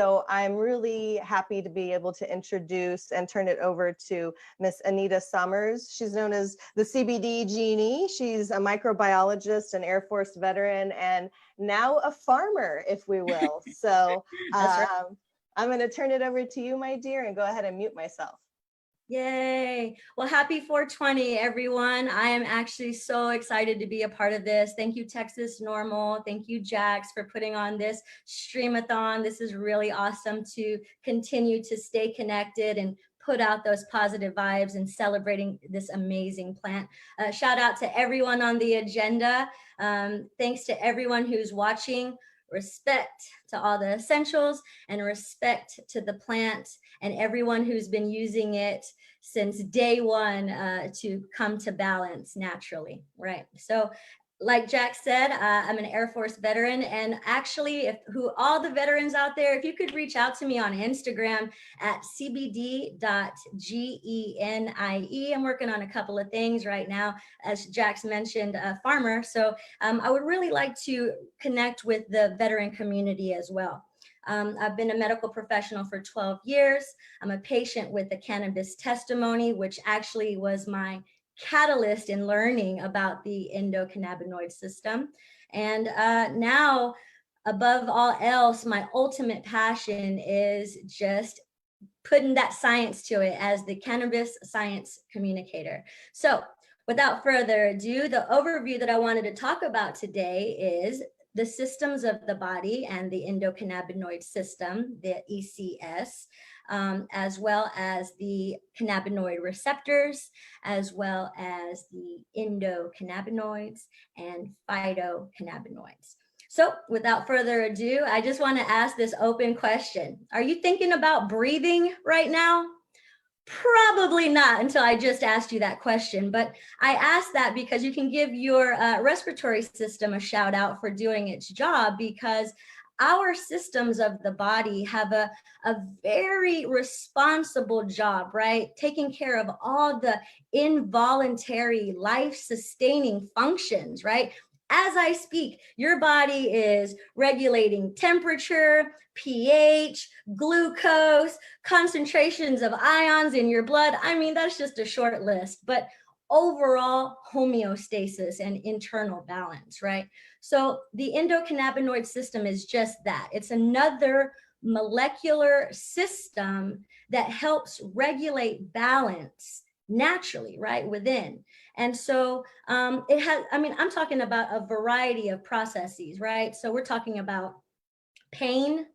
So I'm really happy to be able to introduce and turn it over to Miss Anita Sommers. She's known as the CBD Genie. She's a microbiologist, an Air Force veteran, and now a farmer, if we will. So That's right. I'm going to turn it over to you, my dear, and go ahead and mute myself. Yay. Well, happy 420, everyone. I am actually so excited to be a part of this. Thank you, Texas NORML. Thank you, Jax, for putting on this Stream-A-Thon. This is really awesome to continue to stay connected and put out those positive vibes and celebrating this amazing plant. Shout out to everyone on the agenda. Thanks to everyone who's watching. Respect to all the essentials and respect to the plant and everyone who's been using it since day one to come to balance naturally, right? So like Jack said, I'm an Air Force veteran, and actually, all the veterans out there, if you could reach out to me on Instagram at cbd.genie. I'm working on a couple of things right now, as Jack's mentioned, a farmer. So I would really like to connect with the veteran community as well. I've been a medical professional for 12 years. I'm a patient with a cannabis testimony, which actually was my catalyst in learning about the endocannabinoid system. And now, above all else, my ultimate passion is just putting that science to it as the cannabis science communicator. So without further ado, the overview that I wanted to talk about today is the systems of the body and the endocannabinoid system, the ECS, as well as the cannabinoid receptors, as well as the endocannabinoids and phytocannabinoids. So without further ado, I just want to ask this open question. Are you thinking about breathing right now? Probably not until I just asked you that question, but I asked that because you can give your respiratory system a shout out for doing its job, because our systems of the body have a very responsible job, right? Taking care of all the involuntary life-sustaining functions, right? As I speak, your body is regulating temperature, pH, glucose, concentrations of ions in your blood. I mean, that's just a short list, but overall homeostasis and internal balance, right? So the endocannabinoid system is just that. It's another molecular system that helps regulate balance naturally, right, within. And so it has, I mean, I'm talking about a variety of processes, right? So we're talking about pain,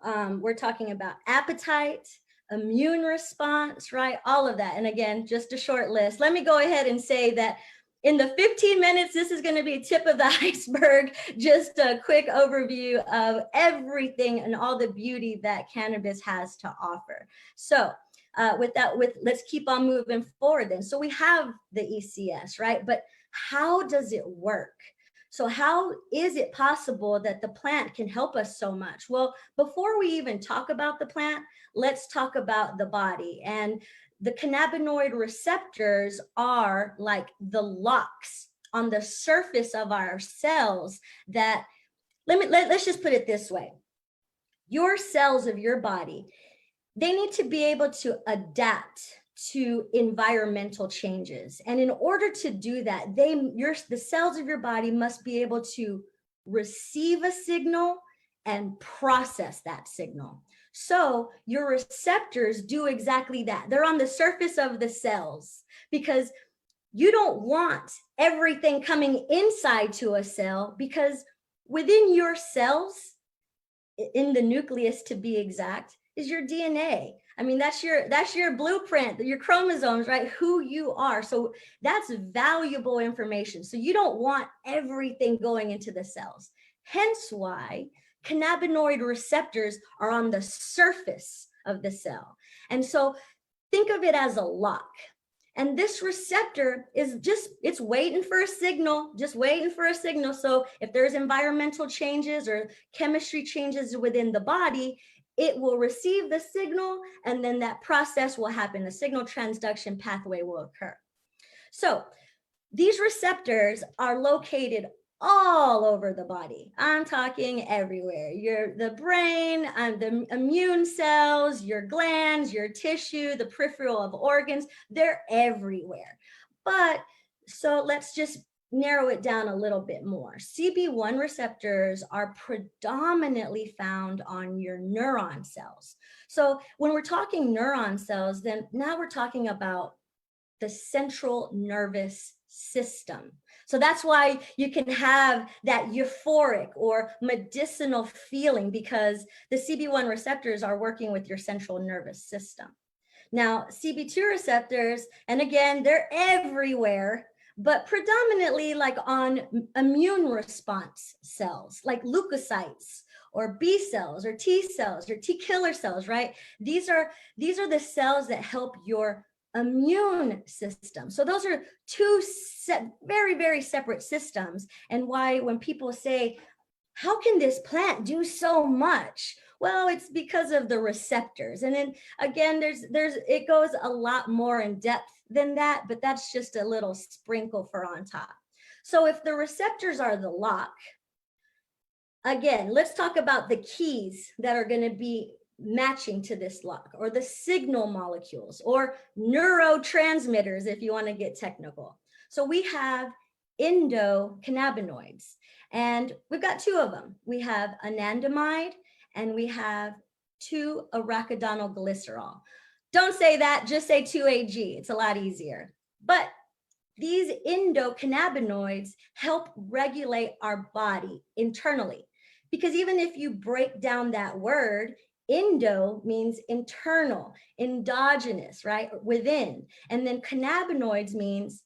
we're talking about appetite, immune response, right? All of that. And again, just a short list. Let me go ahead and say that in the 15 minutes, this is going to be a tip of the iceberg, just a quick overview of everything and all the beauty that cannabis has to offer. So let's keep on moving forward then. So we have the ECS, right? But how does it work? So how is it possible that the plant can help us so much? Well, before we even talk about the plant, let's talk about the body. And the cannabinoid receptors are like the locks on the surface of our cells that, let's just put it this way. Your cells of your body, they need to be able to adapt to environmental changes. And in order to do that, the cells of your body must be able to receive a signal and process that signal. So your receptors do exactly that. They're on the surface of the cells, because you don't want everything coming inside to a cell, because within your cells, in the nucleus to be exact, is your DNA. I mean, that's your blueprint, your chromosomes, right? Who you are. So that's valuable information. So you don't want everything going into the cells. Hence why cannabinoid receptors are on the surface of the cell. And so think of it as a lock. And this receptor is it's waiting for a signal, just waiting for a signal. So if there's environmental changes or chemistry changes within the body, it will receive the signal, and then that process will happen. The signal transduction pathway will occur. So these receptors are located all over the body. I'm talking everywhere. The brain, the immune cells, your glands, your tissue, the peripheral of organs, they're everywhere. But so let's just narrow it down a little bit more. CB1 receptors are predominantly found on your neuron cells. So when we're talking neuron cells, then now we're talking about the central nervous system. So that's why you can have that euphoric or medicinal feeling, because the CB1 receptors are working with your central nervous system. Now, CB2 receptors, and again, they're everywhere, but predominantly like on immune response cells, like leukocytes or B cells or T cells or T killer cells, right? These are the cells that help your immune system. So those are two very, very separate systems. And why when people say, how can this plant do so much? Well, it's because of the receptors. And then again, it goes a lot more in depth than that, but that's just a little sprinkle for on top. So if the receptors are the lock, again, let's talk about the keys that are going to be matching to this lock, or the signal molecules, or neurotransmitters, if you want to get technical. So we have endocannabinoids, and we've got two of them. We have anandamide and we have 2-arachidonoglycerol. Don't say that, just say 2-AG. It's a lot easier. But these endocannabinoids help regulate our body internally, because even if you break down that word, endo means internal, endogenous, right? Within. And then cannabinoids means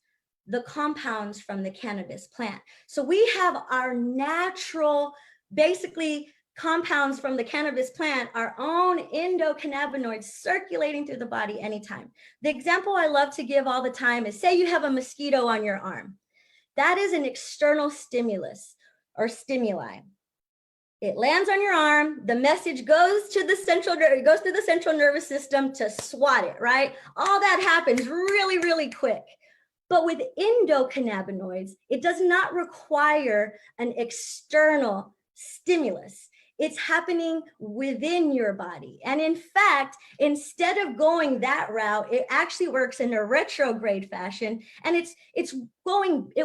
the compounds from the cannabis plant. So we have our natural, basically compounds from the cannabis plant, our own endocannabinoids circulating through the body anytime. The example I love to give all the time is, say you have a mosquito on your arm. That is an external stimulus or stimuli. It lands on your arm, the message goes to the central, it goes through the central nervous system to swat it, right? All that happens really, really quick. But with endocannabinoids, it does not require an external stimulus. It's happening within your body. And in fact, instead of going that route, it actually works in a retrograde fashion. And it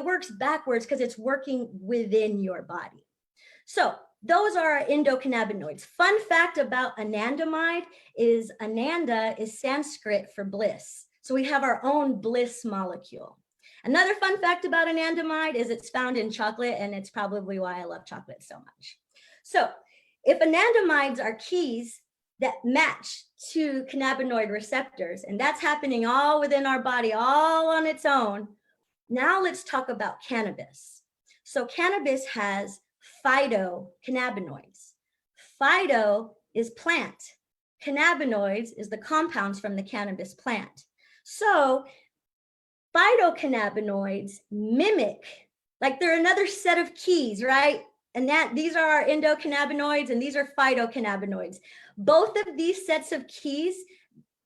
works backwards because it's working within your body. So those are our endocannabinoids. Fun fact about anandamide is ananda is Sanskrit for bliss. So we have our own bliss molecule. Another fun fact about anandamide is it's found in chocolate, and it's probably why I love chocolate so much. So if anandamides are keys that match to cannabinoid receptors, and that's happening all within our body, all on its own, now let's talk about cannabis. So cannabis has phytocannabinoids. Phyto is plant. Cannabinoids is the compounds from the cannabis plant. So phytocannabinoids mimic, like they're another set of keys, right? And these are our endocannabinoids and these are phytocannabinoids. Both of these sets of keys,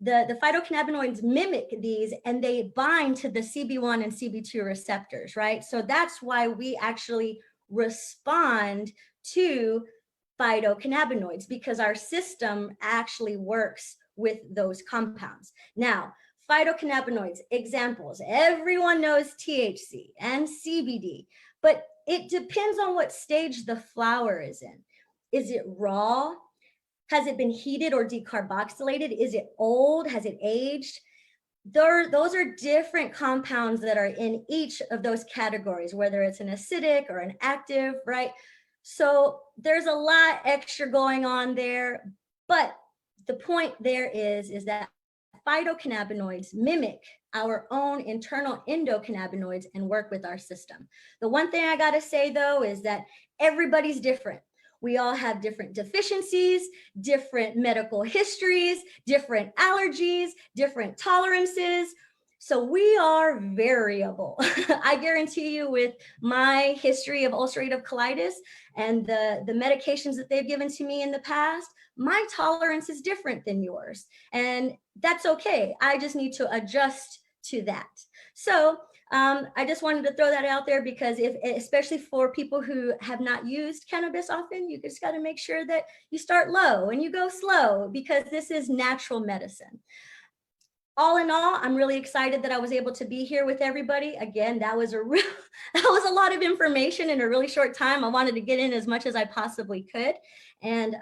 the phytocannabinoids mimic these, and they bind to the CB1 and CB2 receptors, right? So that's why we actually respond to phytocannabinoids, because our system actually works with those compounds. Now, phytocannabinoids, examples, everyone knows THC and CBD, but it depends on what stage the flower is in. Is it raw? Has it been heated or decarboxylated? Is it old? Has it aged? Those are different compounds that are in each of those categories, whether it's an acidic or an active, right? So there's a lot extra going on there, but the point there is that phytocannabinoids mimic our own internal endocannabinoids and work with our system. The one thing I gotta say though is that everybody's different. We all have different deficiencies, different medical histories, different allergies, different tolerances. So we are variable. I guarantee you, with my history of ulcerative colitis and the medications that they've given to me in the past, my tolerance is different than yours. And that's okay. I just need to adjust to that. So I just wanted to throw that out there because especially for people who have not used cannabis often, you just got to make sure that you start low and you go slow because this is natural medicine. All in all, I'm really excited that I was able to be here with everybody. Again, that was that was a lot of information in a really short time. I wanted to get in as much as I possibly could. And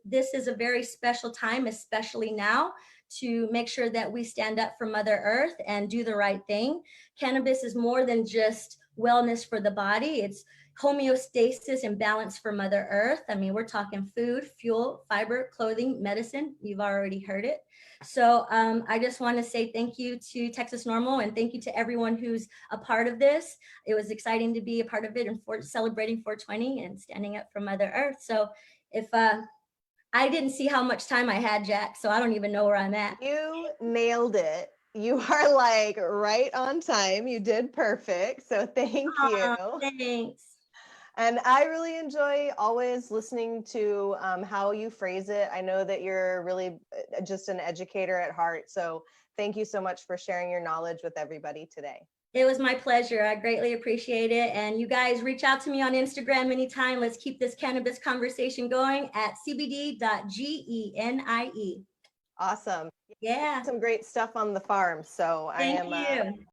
this is a very special time, especially now, to make sure that we stand up for Mother Earth and do the right thing. Cannabis is more than just wellness for the body. It's homeostasis and balance for Mother Earth. I mean, we're talking food, fuel, fiber, clothing, medicine. You've already heard it. So I just want to say thank you to Texas NORML and thank you to everyone who's a part of this. It was exciting to be a part of it and for celebrating 420 and standing up for Mother Earth. So if I didn't see how much time I had, Jack, so I don't even know where I'm at. You nailed it. You are like right on time. You did perfect. So thank you. Thanks. And I really enjoy always listening to how you phrase it. I know that you're really just an educator at heart. So thank you so much for sharing your knowledge with everybody today. It was my pleasure. I greatly appreciate it. And you guys reach out to me on Instagram anytime. Let's keep this cannabis conversation going at cbd.genie. Awesome. Yeah. Some great stuff on the farm. So Thank I am you.